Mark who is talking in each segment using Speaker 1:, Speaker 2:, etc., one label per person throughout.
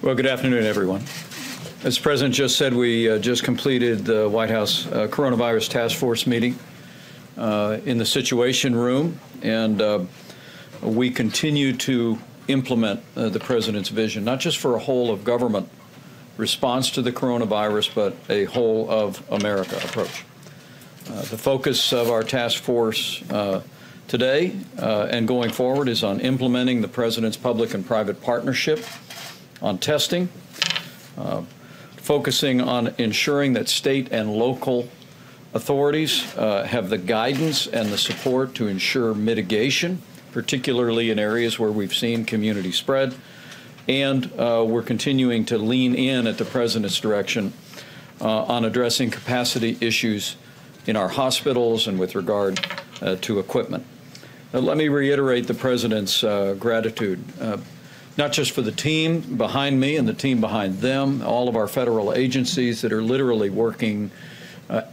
Speaker 1: Well, good afternoon, everyone. As the President just said, we just completed the White House Coronavirus Task Force meeting in the Situation Room, and we continue to implement the President's vision, not just for a whole-of-government response to the coronavirus, but a whole-of-America approach. The focus of our task force today and going forward is on implementing the President's public and private partnership on testing, focusing on ensuring that state and local authorities have the guidance and the support to ensure mitigation, particularly in areas where we've seen community spread. And we're continuing to lean in at the President's direction on addressing capacity issues in our hospitals and with regard to equipment. Let me reiterate the President's gratitude, not just for the team behind me and the team behind them, all of our federal agencies that are literally working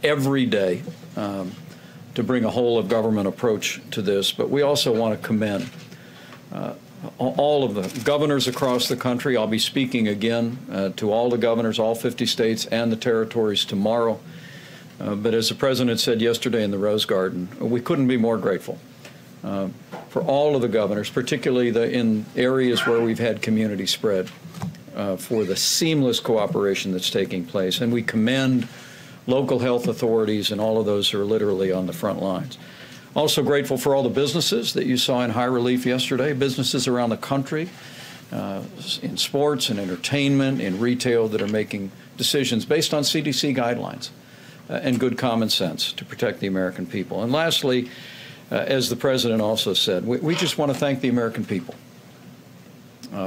Speaker 1: every day to bring a whole-of-government approach to this, but we also want to commend all of the governors across the country. I'll be speaking again to all the governors, all 50 states and the territories tomorrow. But as the President said yesterday in the Rose Garden, we couldn't be more grateful for all of the governors, particularly in areas where we've had community spread, for the seamless cooperation that's taking place. And we commend local health authorities and all of those who are literally on the front lines. Also grateful for all the businesses that you saw in high relief yesterday, businesses around the country, in sports and entertainment, in retail, that are making decisions based on CDC guidelines and good common sense to protect the American people. And lastly, as the President also said, we just want to thank the American people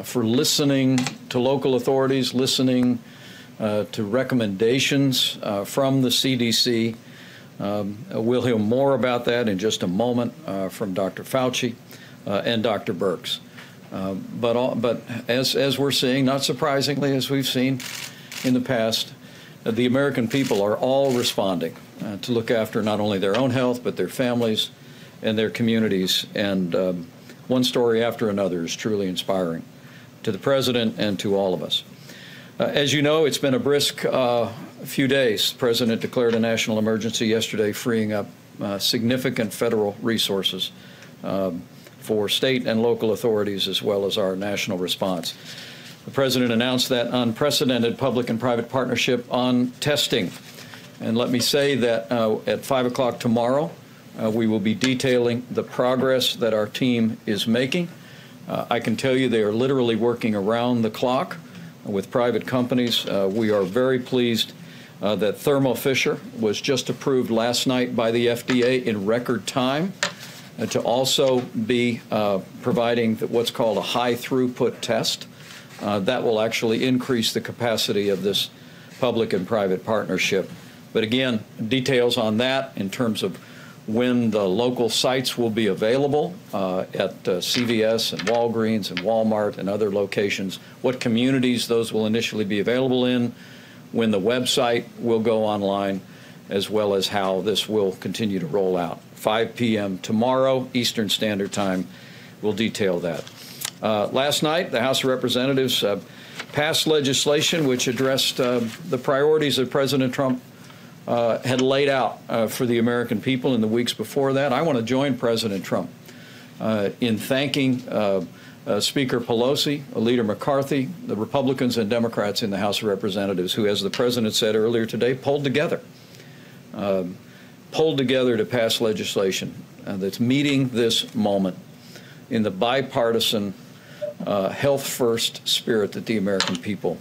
Speaker 1: for listening to local authorities, listening to recommendations from the CDC. We'll hear more about that in just a moment from Dr. Fauci and Dr. Birx. But as we're seeing, not surprisingly, as we've seen in the past, the American people are all responding to look after not only their own health, but their families and their communities. And one story after another is truly inspiring to the President and to all of us. As you know, it's been a brisk few days. The President declared a national emergency yesterday, freeing up significant federal resources for state and local authorities, as well as our national response. The President announced that unprecedented public and private partnership on testing. And let me say that at 5 o'clock tomorrow, we will be detailing the progress that our team is making. I can tell you they are literally working around the clock with private companies. We are very pleased that Thermo Fisher was just approved last night by the FDA in record time to also be providing what's called a high throughput test. That will actually increase the capacity of this public and private partnership. But again, details on that in terms of when the local sites will be available at CVS and Walgreens and Walmart and other locations, what communities those will initially be available in, when the website will go online, as well as how this will continue to roll out. 5 p.m. tomorrow, Eastern Standard Time, we'll detail that. Last night, the House of Representatives passed legislation which addressed the priorities that President Trump had laid out for the American people in the weeks before that. I want to join President Trump in thanking Speaker Pelosi, Leader McCarthy, the Republicans and Democrats in the House of Representatives who, as the President said earlier today, pulled together to pass legislation that's meeting this moment in the bipartisan health-first spirit that the American people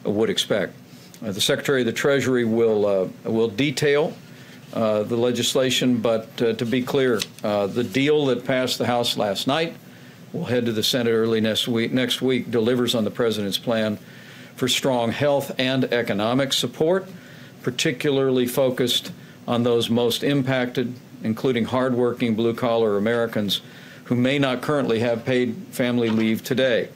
Speaker 1: would expect. The Secretary of the Treasury will detail the legislation, but to be clear, the deal that passed the House last night will head to the Senate early next week, delivers on the President's plan for strong health and economic support, particularly focused on those most impacted, including hardworking blue-collar Americans who may not currently have paid family leave today.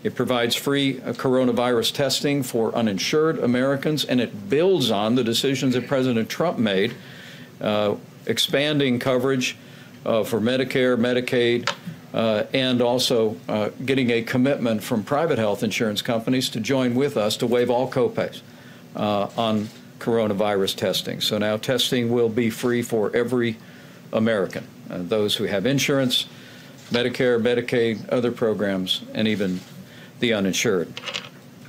Speaker 1: It provides free coronavirus testing for uninsured Americans, and it builds on the decisions that President Trump made, expanding coverage for Medicare, Medicaid, and also getting a commitment from private health insurance companies to join with us to waive all copays on coronavirus testing. So now testing will be free for every American, those who have insurance, Medicare, Medicaid, other programs, and even the uninsured.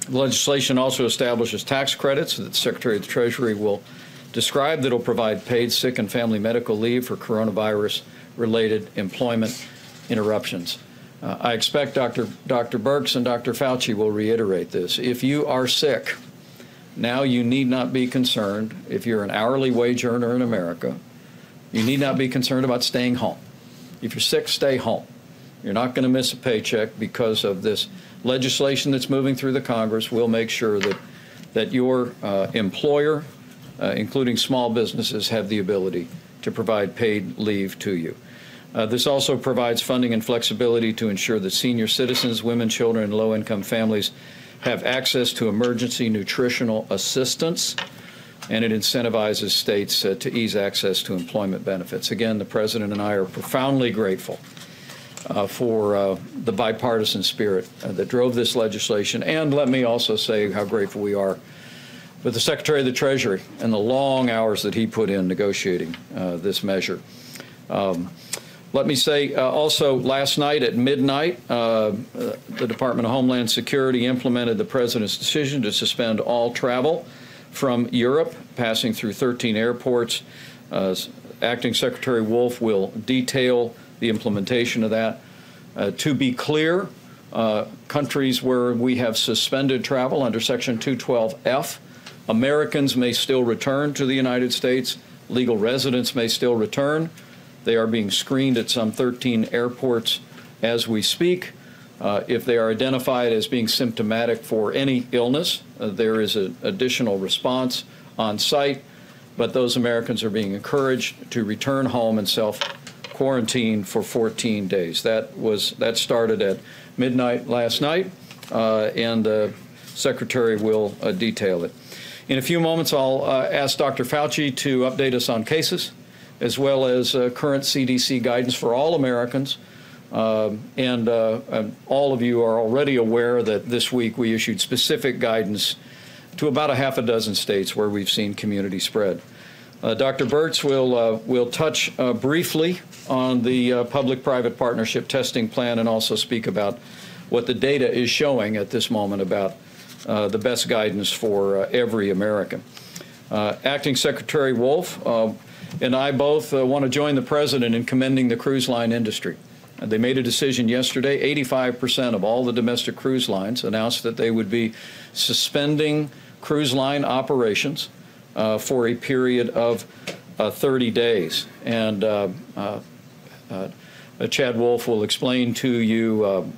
Speaker 1: The legislation also establishes tax credits that the Secretary of the Treasury will describe that will provide paid sick and family medical leave for coronavirus-related employment interruptions. I expect Dr. Birx and Dr. Fauci will reiterate this. If you are sick, now you need not be concerned. If you're an hourly wage earner in America, you need not be concerned about staying home. If you're sick, stay home. You're not going to miss a paycheck because of this legislation that's moving through the Congress. We'll make sure that your employer, including small businesses, have the ability to provide paid leave to you. This also provides funding and flexibility to ensure that senior citizens, women, children, and low-income families have access to emergency nutritional assistance, and it incentivizes states to ease access to employment benefits. Again, the President and I are profoundly grateful for the bipartisan spirit that drove this legislation, and let me also say how grateful we are with the Secretary of the Treasury and the long hours that he put in negotiating this measure. Let me say also, last night at midnight, the Department of Homeland Security implemented the President's decision to suspend all travel from Europe, passing through 13 airports. Acting Secretary Wolf will detail the implementation of that. To be clear, countries where we have suspended travel under Section 212F, Americans may still return to the United States. Legal residents may still return. They are being screened at some 13 airports as we speak. If they are identified as being symptomatic for any illness, there is an additional response on site, but those Americans are being encouraged to return home and self-quarantine for 14 days. That started at midnight last night, and the Secretary will detail it. In a few moments, I'll ask Dr. Fauci to update us on cases, as well as current CDC guidance for all Americans. And all of you are already aware that this week we issued specific guidance to about a half a dozen states where we've seen community spread. Dr. Birx will touch briefly on the public-private partnership testing plan and also speak about what the data is showing at this moment about the best guidance for every American. Acting Secretary Wolf and I both want to join the President in commending the cruise line industry. They made a decision yesterday. 85% of all the domestic cruise lines announced that they would be suspending cruise line operations for a period of 30 days. And Chad Wolf will explain to you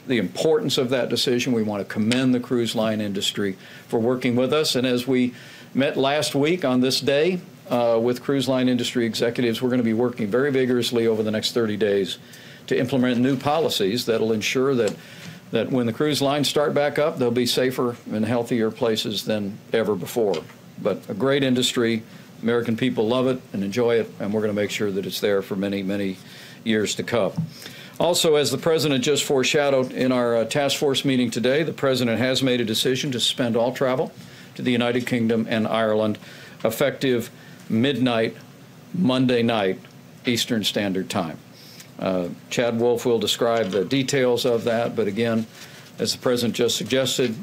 Speaker 1: the importance of that decision. We want to commend the cruise line industry for working with us. And as we met last week on this day, with cruise line industry executives, we're going to be working very vigorously over the next 30 days to implement new policies that will ensure that when the cruise lines start back up, they'll be safer and healthier places than ever before. But a great industry, American people love it and enjoy it, and we're going to make sure that it's there for many, many years to come. Also, as the President just foreshadowed in our task force meeting today, the President has made a decision to suspend all travel to the United Kingdom and Ireland effective midnight, Monday night, Eastern Standard Time. Chad Wolf will describe the details of that, but again, as the President just suggested,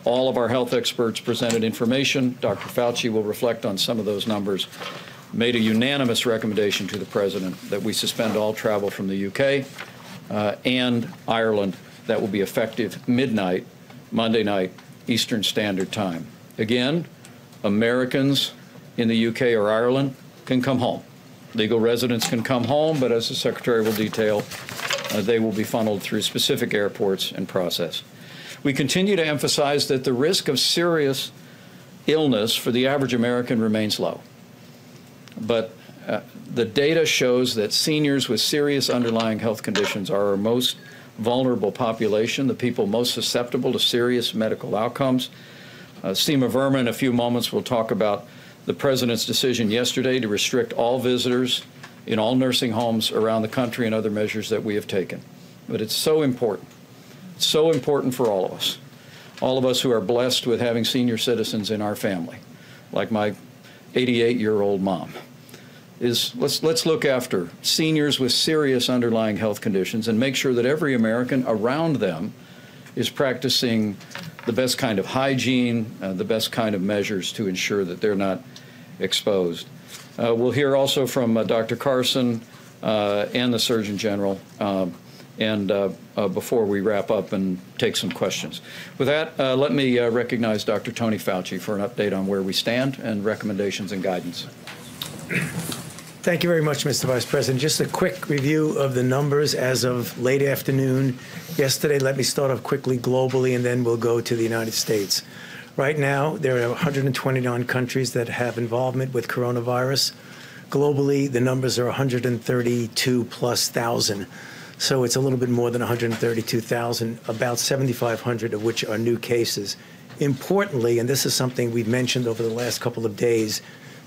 Speaker 1: all of our health experts presented information. Dr. Fauci will reflect on some of those numbers, made a unanimous recommendation to the President that we suspend all travel from the UK and Ireland. That will be effective midnight, Monday night, Eastern Standard Time. Again, Americans in the UK or Ireland can come home. Legal residents can come home, but as the Secretary will detail, they will be funneled through specific airports and process. We continue to emphasize that the risk of serious illness for the average American remains low. But the data shows that seniors with serious underlying health conditions are our most vulnerable population, the people most susceptible to serious medical outcomes. Seema Verma in a few moments will talk about the President's decision yesterday to restrict all visitors in all nursing homes around the country and other measures that we have taken. but it's so important. It's so important for all of us who are blessed with having senior citizens in our family, like my 88-year-old mom. Let's look after seniors with serious underlying health conditions and make sure that every American around them is practicing the best kind of hygiene, the best kind of measures to ensure that they're not exposed. We'll hear also from Dr. Carson and the Surgeon General before we wrap up and take some questions. With that, let me recognize Dr. Tony Fauci for an update on where we stand and recommendations and guidance.
Speaker 2: Thank you very much, Mr. Vice President. Just a quick review of the numbers as of late afternoon yesterday. Let me start off quickly globally, and then we'll go to the United States. Right now, there are 129 countries that have involvement with coronavirus. Globally, the numbers are 132,000+. So it's a little bit more than 132,000, about 7,500 of which are new cases. Importantly, and this is something we've mentioned over the last couple of days,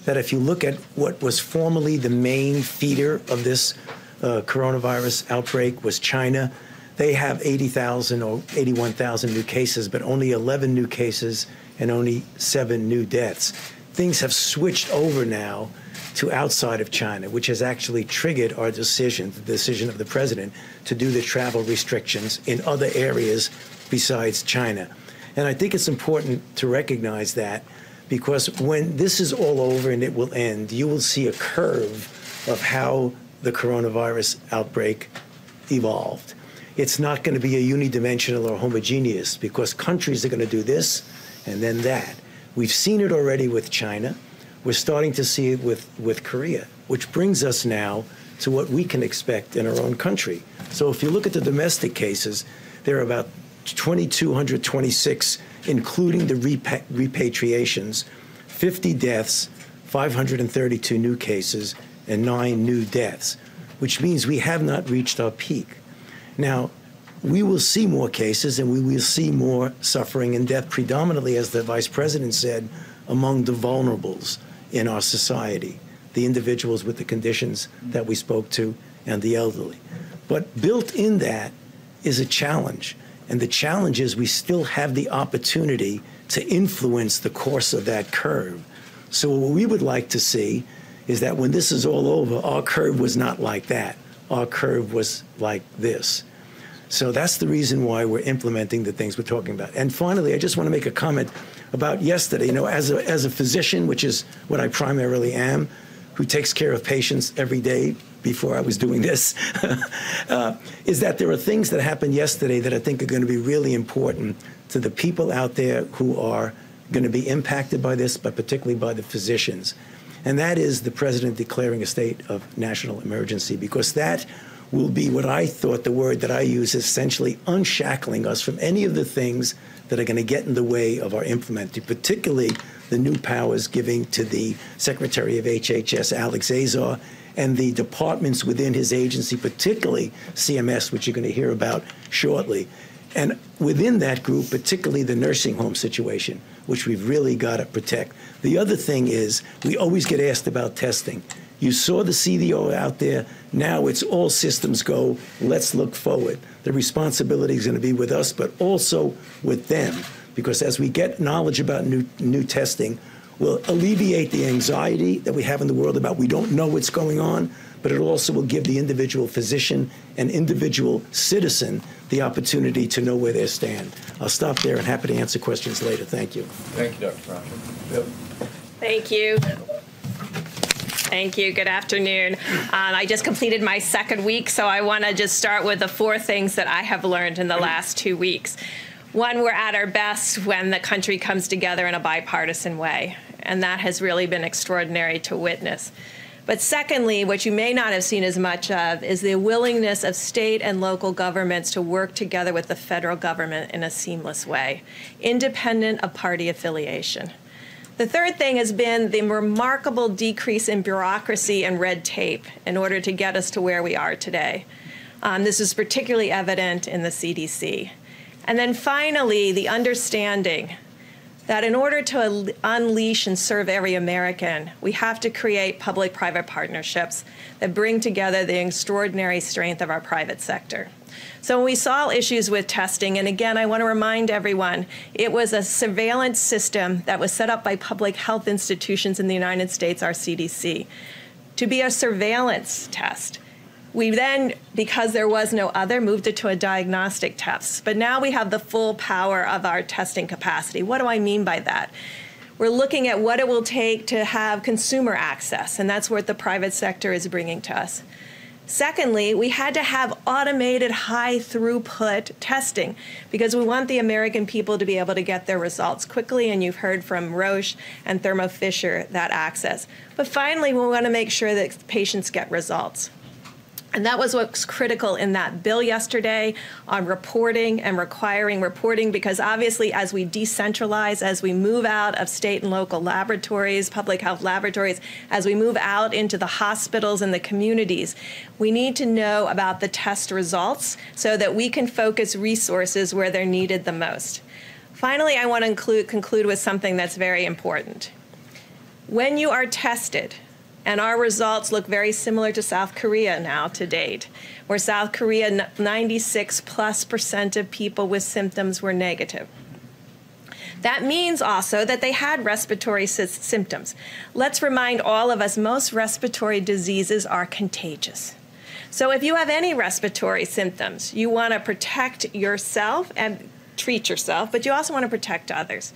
Speaker 2: that if you look at what was formerly the main feeder of this coronavirus outbreak was China, they have 80,000 or 81,000 new cases, but only 11 new cases and only 7 new deaths. Things have switched over now to outside of China, which has actually triggered our decision, the decision of the president, to do the travel restrictions in other areas besides China. And I think it's important to recognize that, because when this is all over and it will end, you will see a curve of how the coronavirus outbreak evolved. It's not going to be a unidimensional or homogeneous, because countries are going to do this and then that. We've seen it already with China. We're starting to see it with Korea, which brings us now to what we can expect in our own country. So if you look at the domestic cases, there are about 2,226, including the repatriations, 50 deaths, 532 new cases, and 9 new deaths, which means we have not reached our peak. Now, we will see more cases and we will see more suffering and death, predominantly, as the Vice President said, among the vulnerables in our society, the individuals with the conditions that we spoke to and the elderly. But built in that is a challenge. And the challenge is we still have the opportunity to influence the course of that curve. So what we would like to see is that when this is all over, our curve was not like that. Our curve was like this. So that's the reason why we're implementing the things we're talking about. And finally, I just want to make a comment about yesterday. You know, as a physician, which is what I primarily am, who takes care of patients every day before I was doing this, is that there are things that happened yesterday that I think are going to be really important to the people out there who are going to be impacted by this, but particularly by the physicians. And that is the president declaring a state of national emergency, because that will be what I thought the word that I use, essentially unshackling us from any of the things that are going to get in the way of our implementing, particularly the new powers giving to the Secretary of HHS, Alex Azar, and the departments within his agency, particularly CMS, which you're going to hear about shortly. And within that group, particularly the nursing home situation, which we've really got to protect. The other thing is, we always get asked about testing. You saw the CDO out there. Now it's all systems go. Let's look forward. The responsibility is going to be with us, but also with them, because as we get knowledge about new testing, we'll alleviate the anxiety that we have in the world about we don't know what's going on, but it also will give the individual physician and individual citizen the opportunity to know where they stand. I'll stop there and happy to answer questions later. Thank you.
Speaker 1: Thank you, Dr. Fauci. Yep.
Speaker 3: Thank you. Thank you. Good afternoon. I just completed my second week, so I want to just start with the 4 things that I have learned in the last 2 weeks. One, we're at our best when the country comes together in a bipartisan way, and that has really been extraordinary to witness. But secondly, what you may not have seen as much of is the willingness of state and local governments to work together with the federal government in a seamless way, independent of party affiliation. The third thing has been the remarkable decrease in bureaucracy and red tape in order to get us to where we are today. This is particularly evident in the CDC. And then finally, the understanding that in order to unleash and serve every American, we have to create public-private partnerships that bring together the extraordinary strength of our private sector. So when we saw issues with testing, and again, I want to remind everyone, it was a surveillance system that was set up by public health institutions in the United States, our CDC, to be a surveillance test. We then, because there was no other, moved it to a diagnostic test. But now we have the full power of our testing capacity. What do I mean by that? We're looking at what it will take to have consumer access, and that's what the private sector is bringing to us. Secondly, we had to have automated high-throughput testing because we want the American people to be able to get their results quickly, and you've heard from Roche and Thermo Fisher that access. But finally, we want to make sure that patients get results. And that was what's critical in that bill yesterday on reporting and requiring reporting, because obviously as we decentralize, as we move out of state and local laboratories, public health laboratories, as we move out into the hospitals and the communities, we need to know about the test results so that we can focus resources where they're needed the most. Finally, I want to conclude with something that's very important. When you are tested, and our results look very similar to South Korea now to date, where South Korea, 96+% of people with symptoms were negative. That means also that they had respiratory symptoms. Let's remind all of us, most respiratory diseases are contagious. So if you have any respiratory symptoms, you want to protect yourself and treat yourself, but you also want to protect others.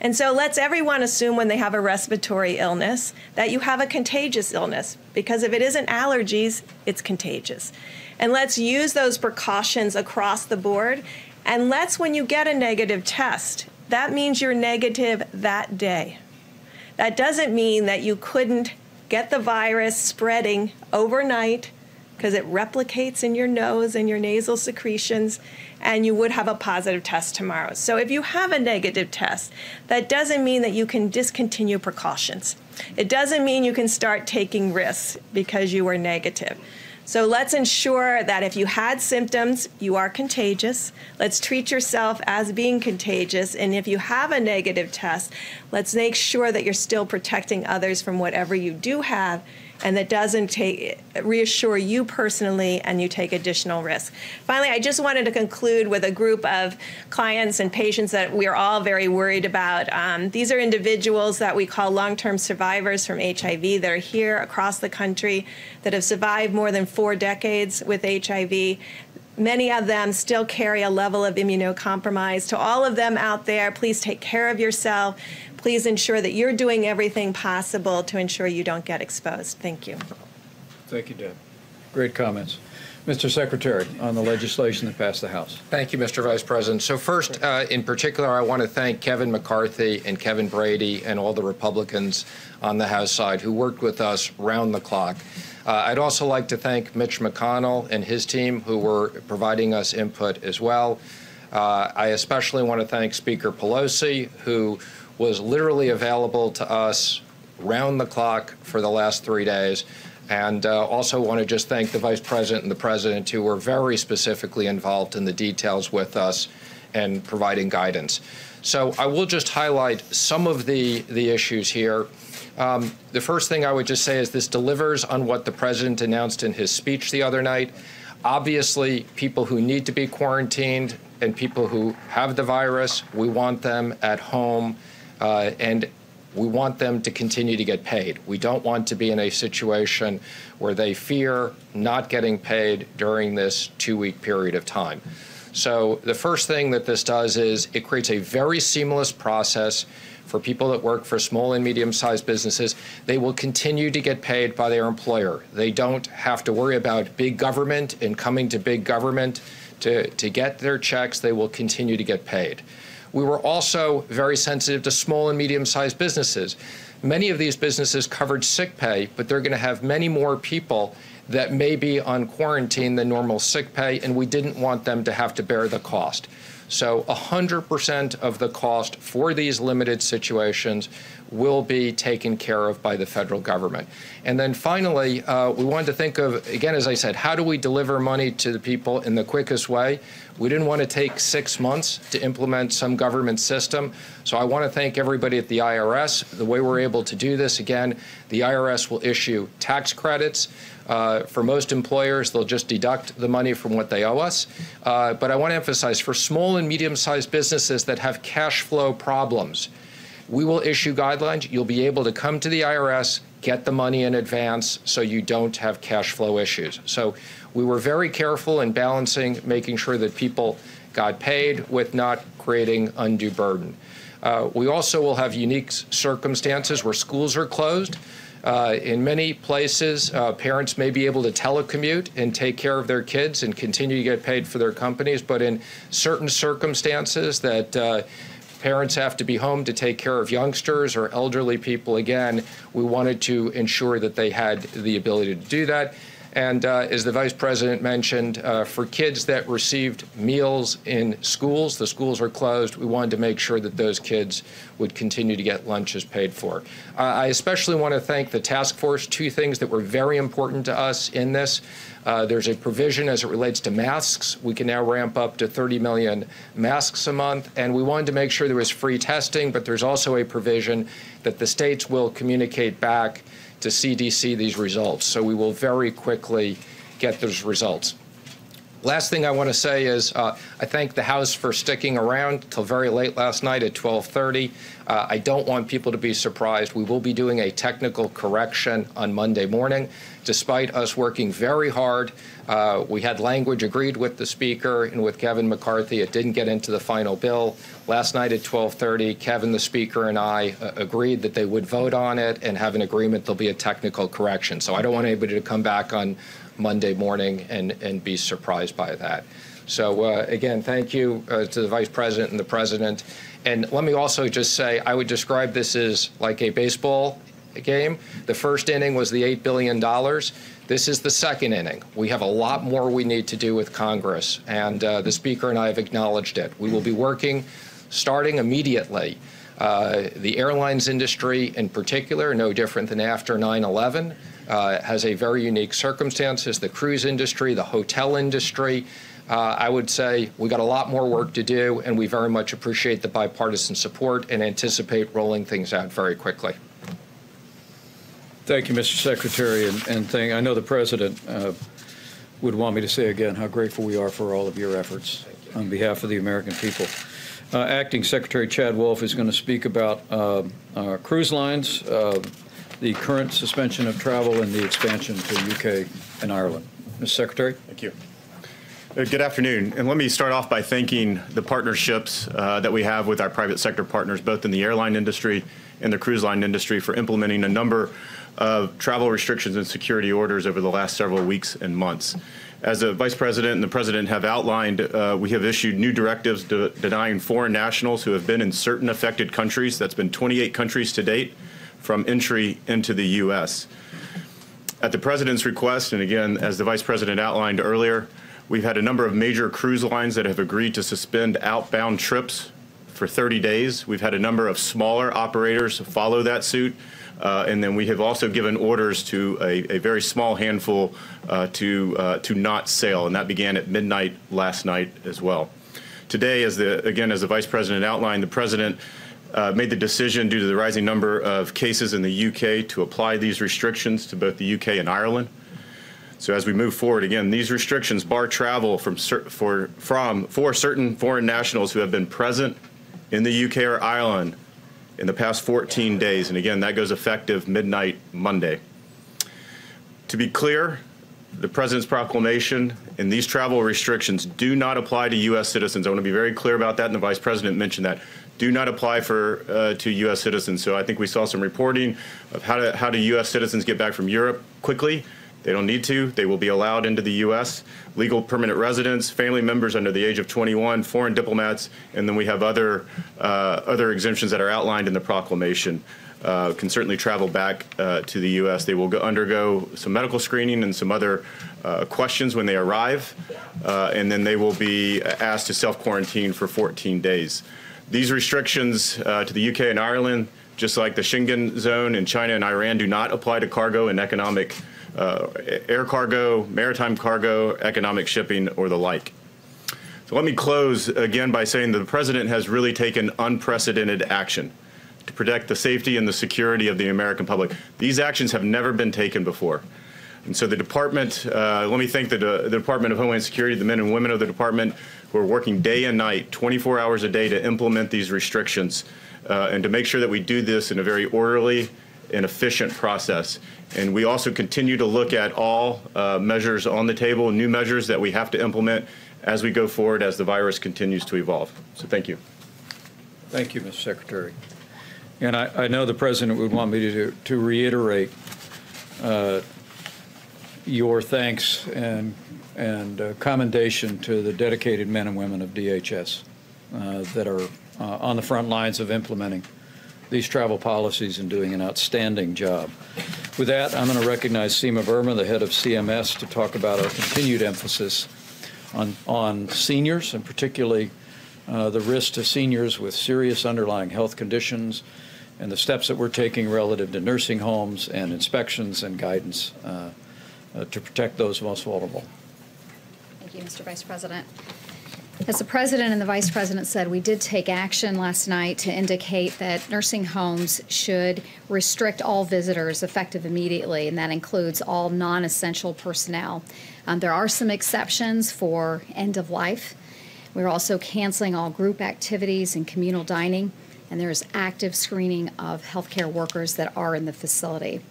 Speaker 3: And so let's everyone assume when they have a respiratory illness that you have a contagious illness, because if it isn't allergies, it's contagious. And let's use those precautions across the board. And when you get a negative test, that means you're negative that day. That doesn't mean that you couldn't get the virus spreading overnight, because it replicates in your nose and your nasal secretions, and you would have a positive test tomorrow. So if you have a negative test, that doesn't mean that you can discontinue precautions. It doesn't mean you can start taking risks because you were negative. So let's ensure that if you had symptoms, you are contagious. Let's treat yourself as being contagious. And if you have a negative test, let's make sure that you're still protecting others from whatever you do have, and that doesn't reassure you personally and you take additional risk. Finally, I just wanted to conclude with a group of clients and patients that we're all very worried about. These are individuals that we call long-term survivors from HIV that are here across the country that have survived more than 4 decades with HIV. Many of them still carry a level of immunocompromise. To all of them out there, please take care of yourself. Please ensure that you're doing everything possible to ensure you don't get exposed. Thank you.
Speaker 1: Thank you, Deb. Great comments. Mr. Secretary, on the legislation that passed the House.
Speaker 4: Thank you, Mr. Vice President. So first, in particular, I want to thank Kevin McCarthy and Kevin Brady and all the Republicans on the House side who worked with us round the clock. I'd also like to thank Mitch McConnell and his team who were providing us input as well. I especially want to thank Speaker Pelosi, who was literally available to us round the clock for the last 3 days. And also want to just thank the Vice President and the President, who were very specifically involved in the details with us and providing guidance. So I will just highlight some of the issues here. The first thing I would just say is this delivers on what the President announced in his speech the other night. Obviously, people who need to be quarantined and people who have the virus, we want them at home, and we want them to continue to get paid. We don't want to be in a situation where they fear not getting paid during this 2-week period of time. So the first thing that this does is it creates a very seamless process for people that work for small and medium-sized businesses. They will continue to get paid by their employer. They don't have to worry about big government and coming to big government to get their checks. They will continue to get paid. We were also very sensitive to small and medium-sized businesses. Many of these businesses covered sick pay, but they're going to have many more people that may be on quarantine than normal sick pay, and we didn't want them to have to bear the cost. So 100% of the cost for these limited situations will be taken care of by the federal government. And then finally, we wanted to think of, again, as I said, how do we deliver money to the people in the quickest way? We didn't want to take 6 months to implement some government system. So I want to thank everybody at the IRS. The way we're able to do this, again, the IRS will issue tax credits. For most employers, they'll just deduct the money from what they owe us. But I want to emphasize, for small and medium-sized businesses that have cash flow problems, we will issue guidelines. You'll be able to come to the IRS, get the money in advance so you don't have cash flow issues. So we were very careful in balancing, making sure that people got paid with not creating undue burden. We also will have unique circumstances where schools are closed. In many places, parents may be able to telecommute and take care of their kids and continue to get paid for their companies. But in certain circumstances that parents have to be home to take care of youngsters or elderly people, again, we wanted to ensure that they had the ability to do that. And as the Vice President mentioned, for kids that received meals in schools, the schools are closed, we wanted to make sure that those kids would continue to get lunches paid for. I especially want to thank the task force. Two things that were very important to us in this. There's a provision as it relates to masks. We can now ramp up to 30 million masks a month, and we wanted to make sure there was free testing, but there's also a provision that the states will communicate back to CDC these results. So we will very quickly get those results. Last thing I want to say is I thank the House for sticking around till very late last night at 12:30. I don't want people to be surprised. We will be doing a technical correction on Monday morning. Despite us working very hard, we had language agreed with the Speaker and with Kevin McCarthy. It didn't get into the final bill. Last night at 12:30, Kevin, the Speaker, and I agreed that they would vote on it and have an agreement there'll be a technical correction. So I don't want anybody to come back on Monday morning and be surprised by that. So again, thank you to the Vice President and the President. And let me also just say, I would describe this as like a baseball game. The first inning was the $8 billion. This is the second inning. We have a lot more we need to do with Congress, and the Speaker and I have acknowledged it. We will be working starting immediately. The airlines industry in particular, no different than after 9/11, has a very unique circumstances. The cruise industry, the hotel industry, I would say we got a lot more work to do, and we very much appreciate the bipartisan support and anticipate rolling things out very quickly.
Speaker 1: Thank you, Mr. Secretary, and I know the President would want me to say again how grateful we are for all of your efforts on behalf of the American people. Acting Secretary Chad Wolf is going to speak about cruise lines, the current suspension of travel, and the expansion to UK and Ireland. Mr. Secretary.
Speaker 5: Thank you. Good afternoon, and let me start off by thanking the partnerships that we have with our private sector partners, both in the airline industry and the cruise line industry, for implementing a number of travel restrictions and security orders over the last several weeks and months. As the Vice President and the President have outlined, we have issued new directives denying foreign nationals who have been in certain affected countries, that's been 28 countries to date, from entry into the U.S. At the President's request, and again, as the Vice President outlined earlier, we've had a number of major cruise lines that have agreed to suspend outbound trips for 30 days. We've had a number of smaller operators follow that suit. And then we have also given orders to a very small handful to not sail, and that began at midnight last night as well. Today, as the Vice President outlined, the President made the decision due to the rising number of cases in the UK to apply these restrictions to both the UK and Ireland. So as we move forward, again, these restrictions bar travel for certain foreign nationals who have been present in the UK or Ireland in the past 14 days. And again, that goes effective midnight Monday. To be clear, the President's proclamation and these travel restrictions do not apply to U.S. citizens. I want to be very clear about that, and the Vice President mentioned that. Do not apply to U.S. citizens. So I think we saw some reporting of how do U.S. citizens get back from Europe quickly. They don't need to. They will be allowed into the U.S. Legal permanent residents, family members under the age of 21, foreign diplomats, and then we have other exemptions that are outlined in the proclamation. can certainly travel back to the U.S. They will undergo some medical screening and some other questions when they arrive, and then they will be asked to self-quarantine for 14 days. These restrictions to the UK and Ireland, just like the Schengen zone in China and Iran, do not apply to cargo and economic air cargo, maritime cargo, economic shipping, or the like. So let me close again by saying that the President has really taken unprecedented action to protect the safety and the security of the American public. These actions have never been taken before. And so the department, let me thank the Department of Homeland Security, the men and women of the department who are working day and night, 24 hours a day to implement these restrictions and to make sure that we do this in a very orderly and efficient process. And we also continue to look at all measures on the table, new measures that we have to implement as we go forward as the virus continues to evolve. So thank you.
Speaker 1: Thank you, Mr. Secretary. And I know the President would want me to reiterate your thanks and commendation to the dedicated men and women of DHS that are on the front lines of implementing these travel policies and doing an outstanding job. With that, I'm going to recognize Seema Verma, the head of CMS, to talk about our continued emphasis on seniors, and particularly the risk to seniors with serious underlying health conditions and the steps that we're taking relative to nursing homes and inspections and guidance to protect those most vulnerable.
Speaker 6: Thank you, Mr. Vice President. As the President and the Vice President said, we did take action last night to indicate that nursing homes should restrict all visitors effective immediately, and that includes all non-essential personnel. There are some exceptions for end of life. We're also canceling all group activities and communal dining, and there is active screening of healthcare workers that are in the facility.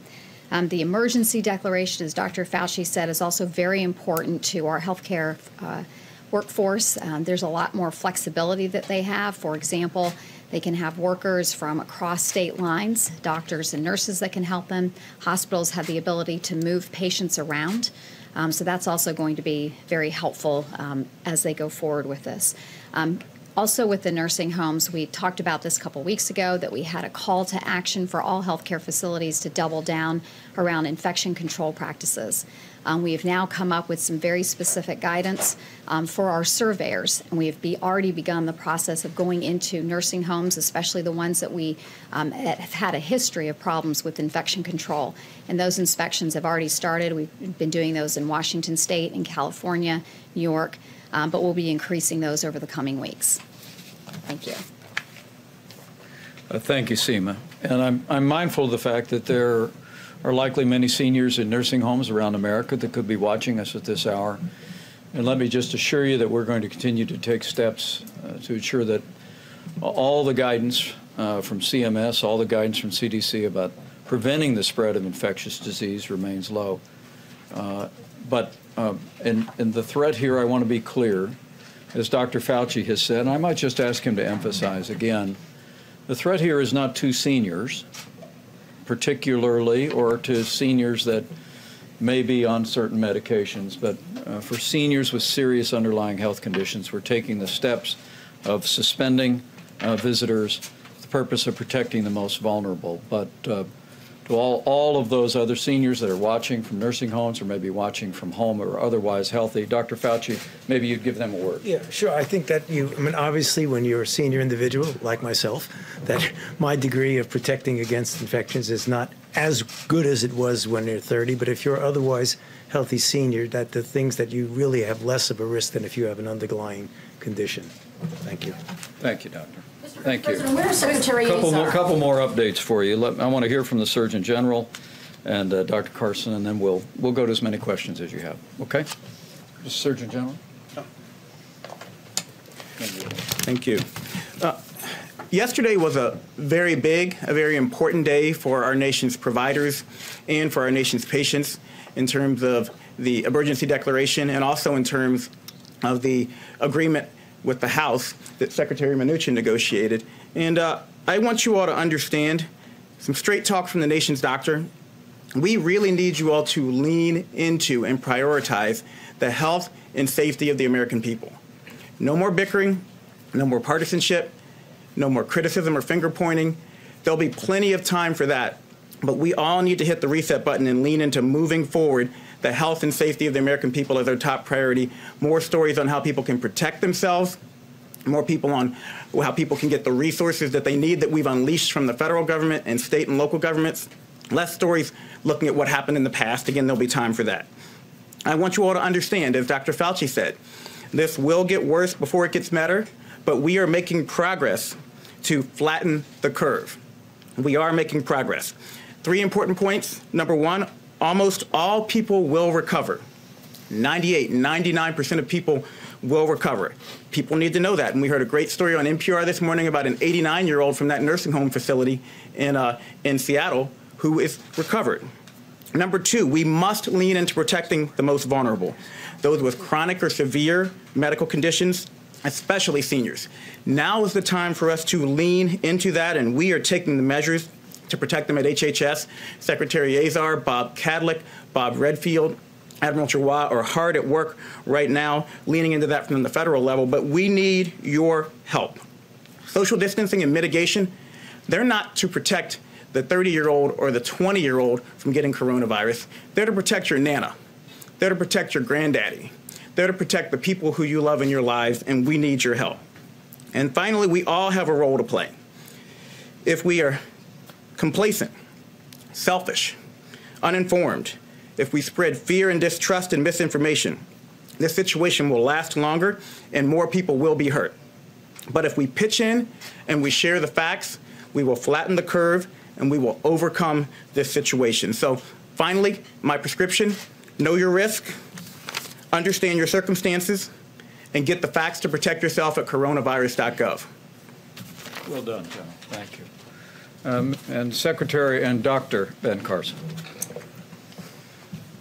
Speaker 6: The emergency declaration, as Dr. Fauci said, is also very important to our healthcare workforce. There's a lot more flexibility that they have. For example, they can have workers from across state lines, doctors and nurses that can help them. Hospitals have the ability to move patients around. So that's also going to be very helpful as they go forward with this. Also with the nursing homes, we talked about this a couple weeks ago, that we had a call to action for all healthcare facilities to double down around infection control practices. We have now come up with some very specific guidance for our surveyors, and we have already begun the process of going into nursing homes, especially the ones that we have had a history of problems with infection control. And those inspections have already started. We've been doing those in Washington State, in California, New York, but we'll be increasing those over the coming weeks. Thank you.
Speaker 1: Thank you, Seema. And I'm mindful of the fact that there are likely many seniors in nursing homes around America that could be watching us at this hour. And let me just assure you that we're going to continue to take steps to ensure that all the guidance from CMS, all the guidance from CDC about preventing the spread of infectious disease remains low. But the threat here, I want to be clear, as Dr. Fauci has said, and I might just ask him to emphasize again, the threat here is not to seniors, particularly, or to seniors that may be on certain medications, but for seniors with serious underlying health conditions, we're taking the steps of suspending visitors for the purpose of protecting the most vulnerable. But to all of those other seniors that are watching from nursing homes or maybe watching from home or otherwise healthy, Dr. Fauci, maybe you'd give them a word.
Speaker 2: Yeah, sure. I think that obviously when you're a senior individual like myself, that my degree of protecting against infections is not as good as it was when you're 30, but if you're otherwise healthy senior, that the things that you really have less of a risk than if you have an underlying condition. Thank you.
Speaker 1: Thank you, Doctor. Thank you.
Speaker 7: Where are Secretary
Speaker 1: Couple more updates for you. I want to hear from the Surgeon General and Dr. Carson, and then we'll go to as many questions as you have. Okay? Mr. Surgeon General.
Speaker 8: Thank you. Yesterday was a very big, a very important day for our nation's providers and for our nation's patients in terms of the emergency declaration and also in terms of the agreement with the House that Secretary Mnuchin negotiated. And I want you all to understand some straight talk from the nation's doctor. We really need you all to lean into and prioritize the health and safety of the American people. No more bickering, no more partisanship, no more criticism or finger pointing. There'll be plenty of time for that, but we all need to hit the reset button and lean into moving forward. The health and safety of the American people is our top priority. More stories on how people can protect themselves, more people on how people can get the resources that they need that we've unleashed from the federal government and state and local governments. Less stories looking at what happened in the past. Again, there'll be time for that. I want you all to understand, as Dr. Fauci said, this will get worse before it gets better, but we are making progress to flatten the curve. We are making progress. 3 important points. Number 1, almost all people will recover. 99% of people will recover. People need to know that. And we heard a great story on NPR this morning about an 89-year-old from that nursing home facility in Seattle who is recovered. Number 2, we must lean into protecting the most vulnerable, those with chronic or severe medical conditions, especially seniors. Now is the time for us to lean into that, and we are taking the measures to protect them at HHS. Secretary Azar, Bob Kadlec, Bob Redfield, Admiral Chirwa are hard at work right now, leaning into that from the federal level, but we need your help. Social distancing and mitigation, they're not to protect the 30-year-old or the 20-year-old from getting coronavirus. They're to protect your Nana. They're to protect your granddaddy. They're to protect the people who you love in your lives, and we need your help. And finally, we all have a role to play. If we are complacent, selfish, uninformed, if we spread fear and distrust and misinformation, this situation will last longer and more people will be hurt. But if we pitch in and we share the facts, we will flatten the curve and we will overcome this situation. So finally, my prescription, know your risk, understand your circumstances, and get the facts to protect yourself at coronavirus.gov.
Speaker 1: Well done, General. Thank you. And Secretary and Dr. Ben Carson.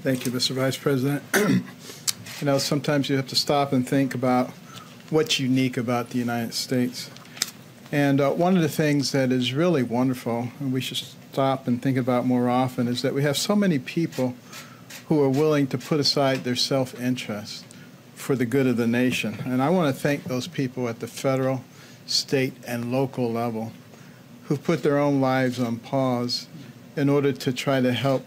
Speaker 7: Thank you, Mr. Vice President. You know, sometimes you have to stop and think about what's unique about the United States. And one of the things that is really wonderful, and we should stop and think about more often, is that we have so many people who are willing to put aside their self-interest for the good of the nation. And I want to thank those people at the federal, state, and local level who've put their own lives on pause in order to try to help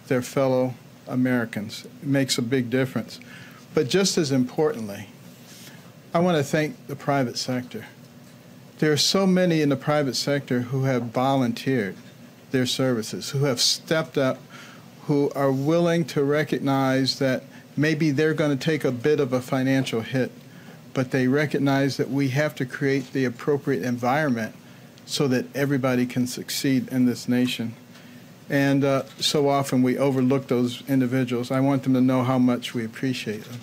Speaker 7: their fellow Americans. It makes a big difference. But just as importantly, I want to thank the private sector. There are so many in the private sector who have volunteered their services, who have stepped up, who are willing to recognize that maybe they're going to take a bit of a financial hit, but they recognize that we have to create the appropriate environment so that everybody can succeed in this nation. And so often we overlook those individuals. I want them to know how much we appreciate them.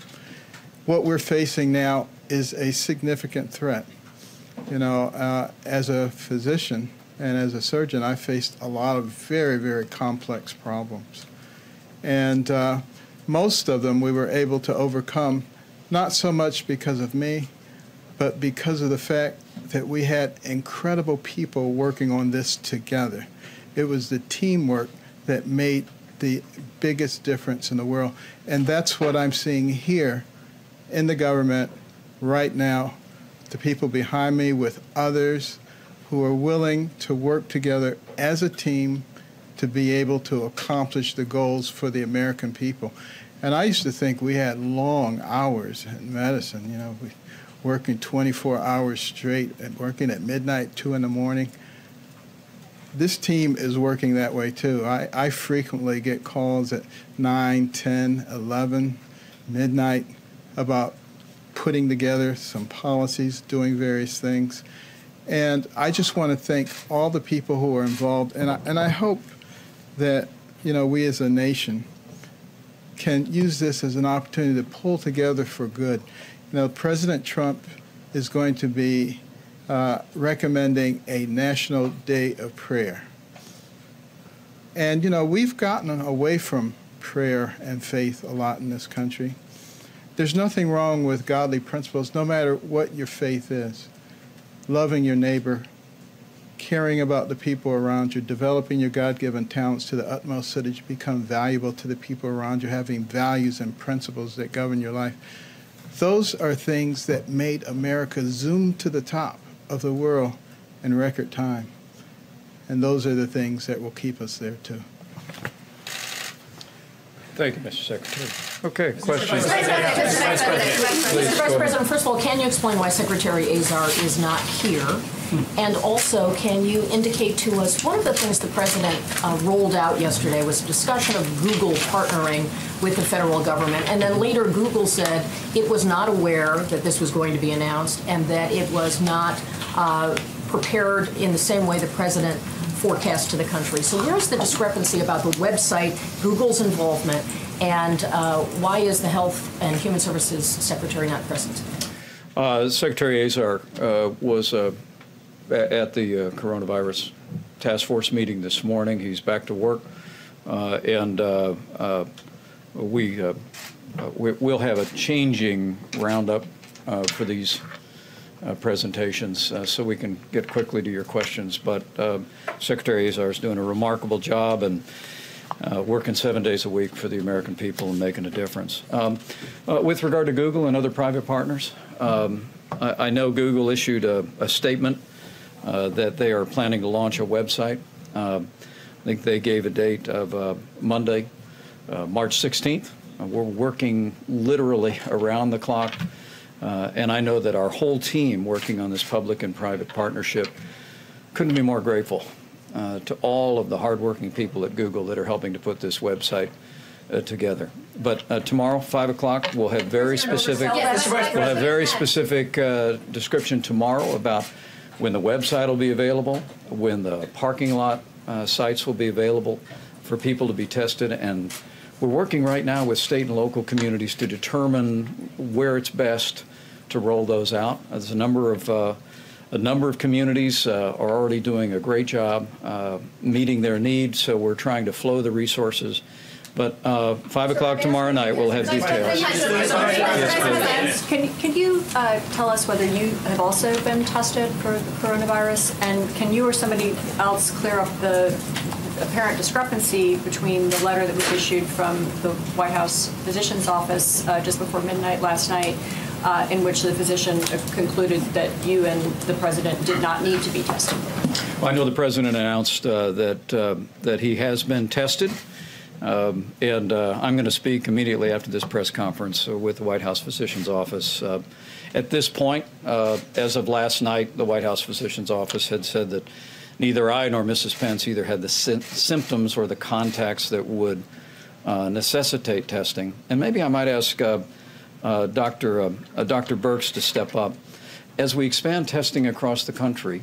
Speaker 7: What we're facing now is a significant threat. You know, as a physician and as a surgeon, I faced a lot of very, very complex problems. And most of them we were able to overcome, not so much because of me, but because of the fact that we had incredible people working on this together. It was the teamwork that made the biggest difference in the world. And that's what I'm seeing here in the government right now. The people behind me with others who are willing to work together as a team to be able to accomplish the goals for the American people. And I used to think we had long hours in medicine, you know, working 24 hours straight and working at midnight, 2 in the morning. This team is working that way too. I frequently get calls at 9, 10, 11, midnight about putting together some policies, doing various things. And I just want to thank all the people who are involved. And I hope that, you know, we as a nation can use this as an opportunity to pull together for good. You know, President Trump is going to be recommending a National Day of Prayer. And, you know, we've gotten away from prayer and faith a lot in this country. There's nothing wrong with godly principles, no matter what your faith is. Loving your neighbor, caring about the people around you, developing your God-given talents to the utmost so that you become valuable to the people around you, having values and principles that govern your life. Those are things that made America zoom to the top of the world in record time. And those are the things that will keep us there, too.
Speaker 1: Thank you, Mr. Secretary. Okay, questions?
Speaker 9: Mr. Vice President, first of all, can you explain why Secretary Azar is not here? And also, can you indicate to us, one of the things the President rolled out yesterday was a discussion of Google partnering with the federal government, and then later Google said it was not aware that this was going to be announced and that it was not prepared in the same way the President forecast to the country. So where's the discrepancy about the website, Google's involvement, and why is the Health and Human Services Secretary not present?
Speaker 1: Secretary Azar was at the coronavirus task force meeting this morning. He's back to work, and we'll have a changing roundup for these presentations so we can get quickly to your questions. But Secretary Azar is doing a remarkable job and working 7 days a week for the American people and making a difference. With regard to Google and other private partners, I know Google issued a statement that they are planning to launch a website. I think they gave a date of Monday, March 16th. We're working literally around the clock, and I know that our whole team working on this public and private partnership couldn't be more grateful to all of the hardworking people at Google that are helping to put this website together. But tomorrow, 5 o'clock, we'll have very specific. We'll have very specific description tomorrow about when the website will be available, when the parking lot sites will be available for people to be tested, and we're working right now with state and local communities to determine where it's best to roll those out. There's a number of communities are already doing a great job meeting their needs, so we're trying to flow the resources. But 5 o'clock tomorrow night, we'll have details.
Speaker 9: Yes, please. Can you tell us whether you have also been tested for the coronavirus, and can you or somebody else clear up the apparent discrepancy between the letter that was issued from the White House physician's office just before midnight last night, in which the physician concluded that you and the President did not need to be tested?
Speaker 1: Well, I know the President announced that he has been tested. And I'm going to speak immediately after this press conference with the White House Physician's Office. At this point, as of last night, the White House Physician's Office had said that neither I nor Mrs. Pence either had the symptoms or the contacts that would necessitate testing. And maybe I might ask Dr. Birx to step up. As we expand testing across the country,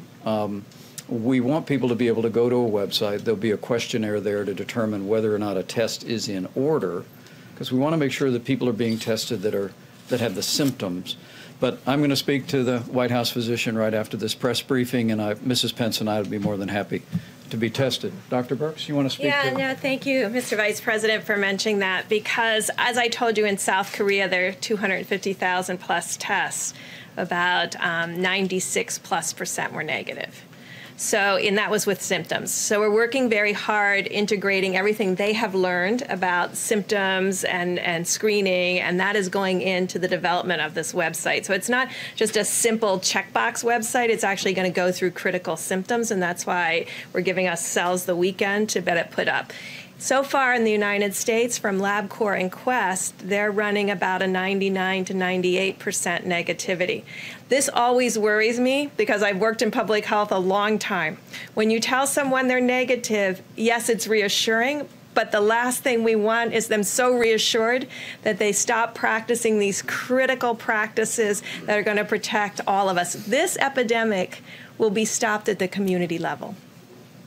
Speaker 1: we want people to be able to go to a website. There'll be a questionnaire there to determine whether or not a test is in order, because we want to make sure that people are being tested that have the symptoms. But I'm going to speak to the White House physician right after this press briefing, and Mrs. Pence and I would be more than happy to be tested. Dr. Birx, you want to speak?
Speaker 3: Yeah, no, thank you, Mr. Vice President, for mentioning that, because as I told you, in South Korea, there are 250,000 plus tests. About 96% were negative. So, and that was with symptoms. So we're working very hard integrating everything they have learned about symptoms and screening, and that is going into the development of this website. So it's not just a simple checkbox website. It's actually going to go through critical symptoms, and that's why we're giving ourselves the weekend to get it put up. So far in the United States, from LabCorp and Quest, they're running about a 99 to 98% negativity. This always worries me because I've worked in public health a long time. When you tell someone they're negative, yes, it's reassuring, but the last thing we want is them so reassured that they stop practicing these critical practices that are going to protect all of us. This epidemic will be stopped at the community level.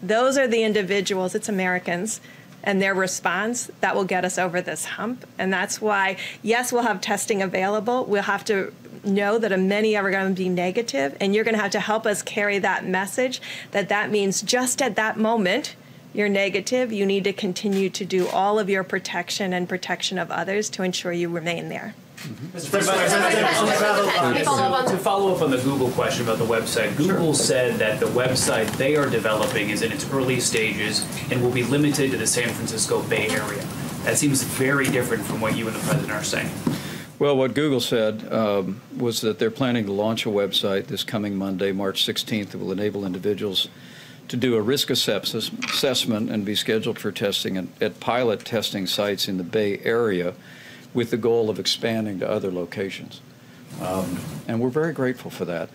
Speaker 3: Those are the individuals, it's Americans, and their response that will get us over this hump. And that's why, yes, we'll have testing available. We'll have to know that many are going to be negative, and you're going to have to help us carry that message that means just at that moment you're negative, you need to continue to do all of your protection and protection of others to ensure you remain there.
Speaker 10: Mr. President, to follow up on the Google question about the website, Google said that the website they are developing is in its early stages and will be limited to the San Francisco Bay Area. That seems very different from what you and the President are saying.
Speaker 1: Well, what Google said was that they're planning to launch a website this coming Monday, March 16th, that will enable individuals to do a risk assessment and be scheduled for testing at pilot testing sites in the Bay Area with the goal of expanding to other locations. And we're very grateful for that.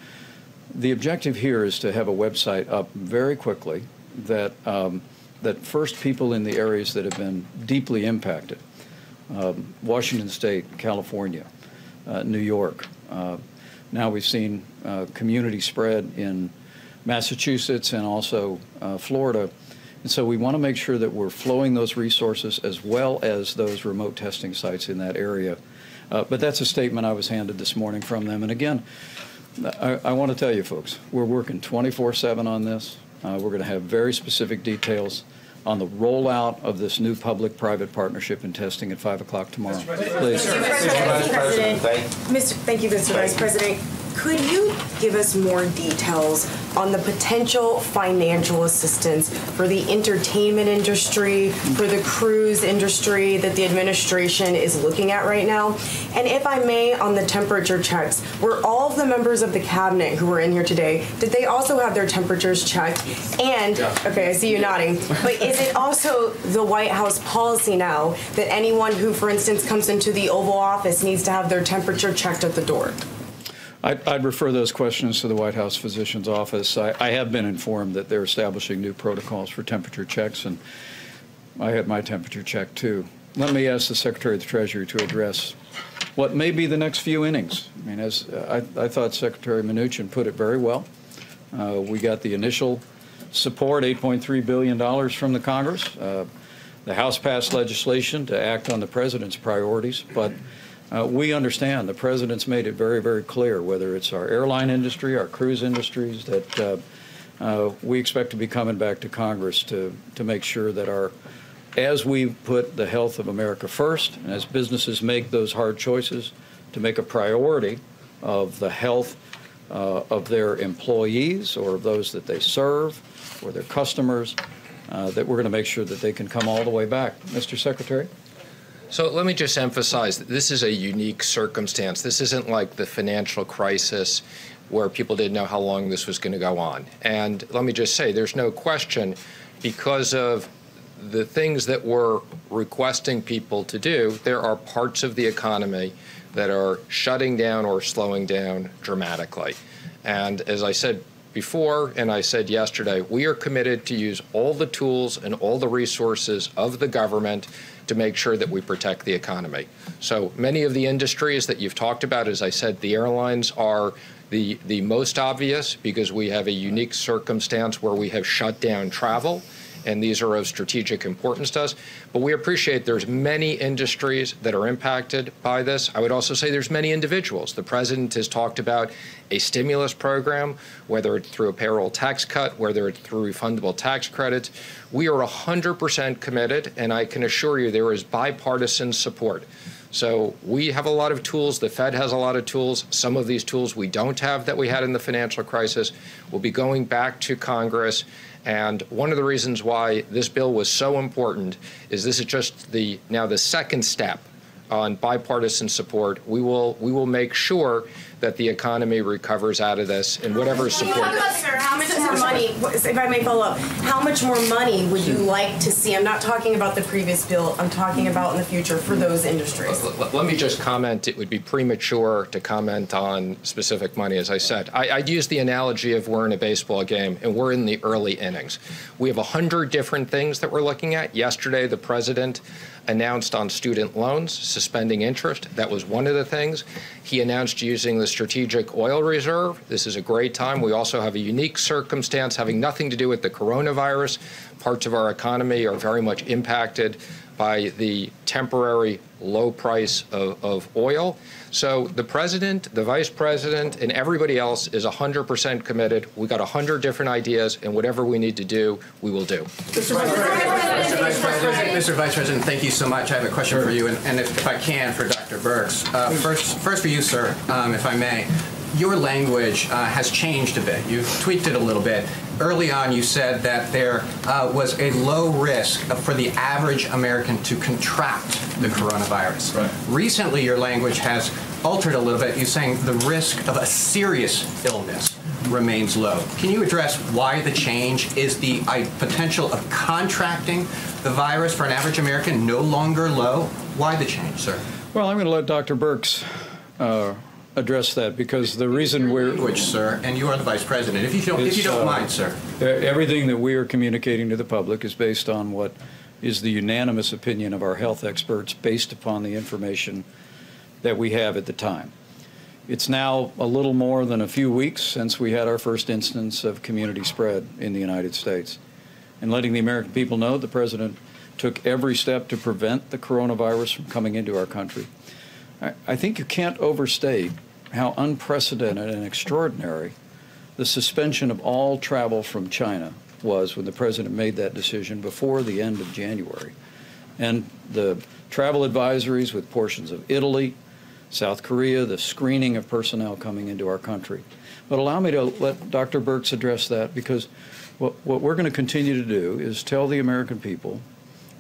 Speaker 1: The objective here is to have a website up very quickly that, that first people in the areas that have been deeply impacted, Washington State, California, New York. Now we've seen community spread in Massachusetts and also Florida. And so we want to make sure that we're flowing those resources as well as those remote testing sites in that area. But that's a statement I was handed this morning from them. And again, I want to tell you folks, we're working 24/7 on this. We're going to have very specific details on the rollout of this new public-private partnership in testing at 5 o'clock tomorrow. Please.
Speaker 11: Thank you, Mr. Vice President. Could you give us more details on the potential financial assistance for the entertainment industry, for the cruise industry that the administration is looking at right now? And if I may, on the temperature checks, were all of the members of the cabinet who were in here today, did they also have their temperatures checked? And, okay, I see you nodding, but is it also the White House policy now that anyone who, for instance, comes into the Oval Office needs to have their temperature checked at the door?
Speaker 1: I'd refer those questions to the White House physician's office. I have been informed that they're establishing new protocols for temperature checks, and I had my temperature checked too. Let me ask the Secretary of the Treasury to address what may be the next few innings. I mean, as I thought Secretary Mnuchin put it very well. We got the initial support, $8.3 billion from the Congress. The House passed legislation to act on the President's priorities, but we understand the President's made it very, very clear, whether it's our airline industry, our cruise industries, that we expect to be coming back to Congress to make sure that as we put the health of America first, and as businesses make those hard choices to make a priority of the health of their employees or of those that they serve or their customers, that we're going to make sure that they can come all the way back. Mr. Secretary?
Speaker 4: So let me just emphasize that this is a unique circumstance. This isn't like the financial crisis where people didn't know how long this was going to go on. And let me just say, there's no question, because of the things that we're requesting people to do, there are parts of the economy that are shutting down or slowing down dramatically. And as I said before, and I said yesterday, we are committed to use all the tools and all the resources of the government to make sure that we protect the economy. So many of the industries that you've talked about, as I said, the airlines are the most obvious because we have a unique circumstance where we have shut down travel, and these are of strategic importance to us. But we appreciate there's many industries that are impacted by this. I would also say there's many individuals. The President has talked about a stimulus program, whether it's through a payroll tax cut, whether it's through refundable tax credits. We are 100% committed, and I can assure you there is bipartisan support. So we have a lot of tools. The Fed has a lot of tools. Some of these tools we don't have that we had in the financial crisis. We'll be going back to Congress. And one of the reasons why this bill was so important is this is just now the second step on bipartisan support. We will make sure that the economy recovers out of this and whatever support.
Speaker 11: How much more money, if I may follow up, how much more money would you like to see? I'm not talking about the previous bill. I'm talking about in the future for those industries.
Speaker 4: Let me just comment. It would be premature to comment on specific money, as I said. I'd use the analogy of we're in a baseball game and we're in the early innings. We have 100 different things that we're looking at. Yesterday, the President announced on student loans, suspending interest. That was one of the things. He announced using the Strategic Oil Reserve. This is a great time. We also have a unique circumstance having nothing to do with the coronavirus. Parts of our economy are very much impacted by the temporary low price of oil. So the President, the Vice President, and everybody else is 100% committed. We got 100 different ideas, and whatever we need to do, we will do.
Speaker 12: Mr. Vice President, thank you so much. I have a question for you, and if I can, for Dr. Birx. First for you, sir, if I may. Your language has changed a bit. You've tweaked it a little bit. Early on, you said that there was a low risk for the average American to contract the coronavirus. Right. Recently, your language has altered a little bit. You're saying the risk of a serious illness. remains low. Can you address why the change? Is the potential of contracting the virus for an average American no longer low? Why the change, sir?
Speaker 1: Well, I'm going to let Dr. Birx address that, because the reason we're...
Speaker 12: Language, sir, and you are the Vice President. If you don't mind, sir.
Speaker 1: Everything that we are communicating to the public is based on what is the unanimous opinion of our health experts based upon the information that we have at the time. It's now a little more than a few weeks since we had our first instance of community spread in the United States. And letting the American people know the President took every step to prevent the coronavirus from coming into our country. I think you can't overstate how unprecedented and extraordinary the suspension of all travel from China was when the President made that decision before the end of January. And the travel advisories with portions of Italy, South Korea, the screening of personnel coming into our country. But allow me to let Dr. Birx address that, because what we're going to continue to do is tell the American people,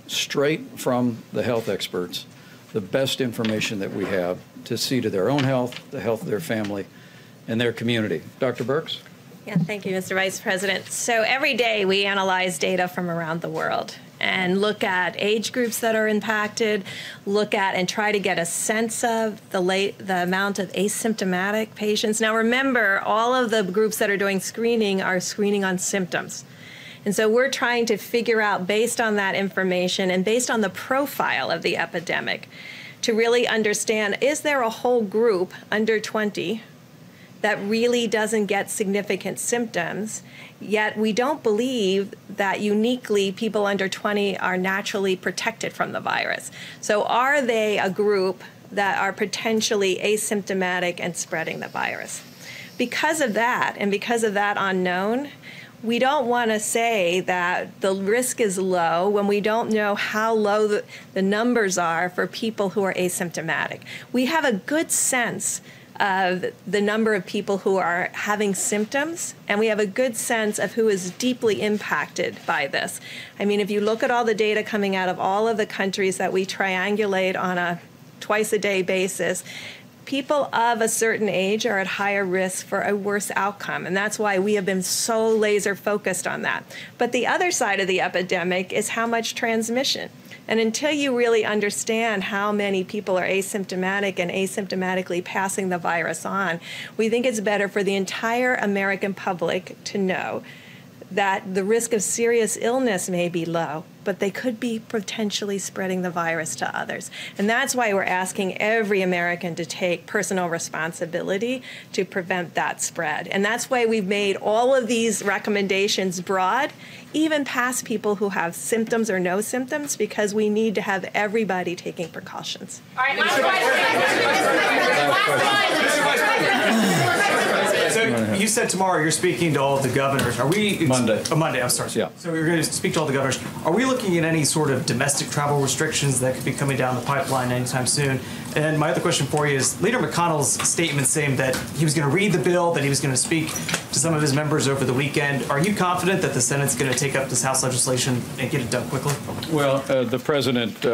Speaker 1: straight from the health experts, the best information that we have to see to their own health, the health of their family, and their community. Dr. Birx?
Speaker 3: Yeah, thank you, Mr. Vice President. So every day we analyze data from around the world and look at age groups that are impacted, look at and try to get a sense of the amount of asymptomatic patients. Now remember, all of the groups that are doing screening are screening on symptoms. And so we're trying to figure out, based on that information and based on the profile of the epidemic, to really understand, is there a whole group under 20 that really doesn't get significant symptoms, yet we don't believe that uniquely people under 20 are naturally protected from the virus. So are they a group that are potentially asymptomatic and spreading the virus? Because of that, and because of that unknown, we don't want to say that the risk is low when we don't know how low the numbers are for people who are asymptomatic. We have a good sense of the number of people who are having symptoms, and we have a good sense of who is deeply impacted by this. I mean, if you look at all the data coming out of all of the countries that we triangulate on a twice-a-day basis, people of a certain age are at higher risk for a worse outcome, and that's why we have been so laser focused on that. But the other side of the epidemic is how much transmission. And until you really understand how many people are asymptomatic and asymptomatically passing the virus on, we think it's better for the entire American public to know that the risk of serious illness may be low, but they could be potentially spreading the virus to others. And that's why we're asking every American to take personal responsibility to prevent that spread. And that's why we've made all of these recommendations broad, even past people who have symptoms or no symptoms, because we need to have everybody taking precautions.
Speaker 13: All right, so you said tomorrow you're speaking to all of the governors. Are we
Speaker 1: Monday?
Speaker 13: Monday. I'm sorry. Yeah. So we're going to speak to all the governors. Are we looking at any sort of domestic travel restrictions that could be coming down the pipeline anytime soon? And my other question for you is Leader McConnell's statement saying that he was going to read the bill, that he was going to speak to some of his members over the weekend. Are you confident that the Senate's going to take up this House legislation and get it done quickly?
Speaker 1: Well, the President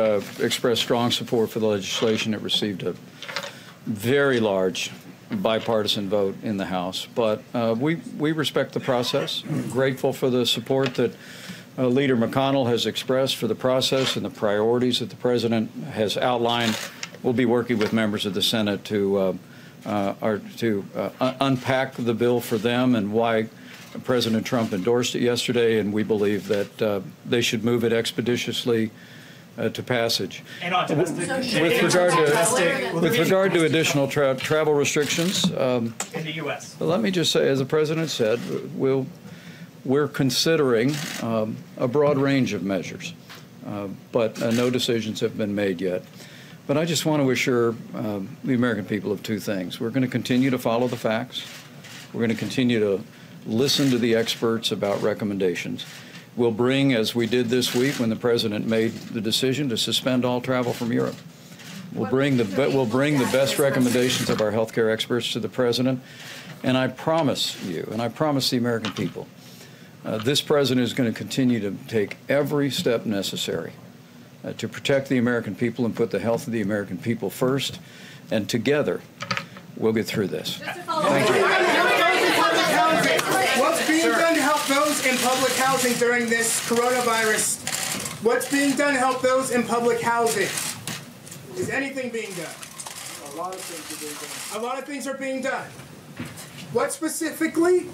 Speaker 1: expressed strong support for the legislation. It received a very large bipartisan vote in the House, but we respect the process. I'm grateful for the support that Leader McConnell has expressed for the process and the priorities that the President has outlined. We'll be working with members of the Senate to unpack the bill for them and why President Trump endorsed it yesterday, and we believe that they should move it expeditiously to passage.
Speaker 13: And on domestic,
Speaker 1: with regard to additional travel restrictions
Speaker 13: in the U.S.
Speaker 1: Let me just say, as the President said, we're considering a broad range of measures, but no decisions have been made yet. But I just want to assure the American people of two things. We're going to continue to follow the facts. We're going to continue to listen to the experts about recommendations. We'll bring, as we did this week when the President made the decision to suspend all travel from Europe, we'll bring the best recommendations of our healthcare experts to the President. And I promise you, and I promise the American people, this President is going to continue to take every step necessary to protect the American people and put the health of the American people first. And together, we'll get through this. Thank you.
Speaker 14: in public housing during this coronavirus? What's being done to help those in public housing? Is anything being done? A lot of things are being done. A lot of things are being done. What specifically?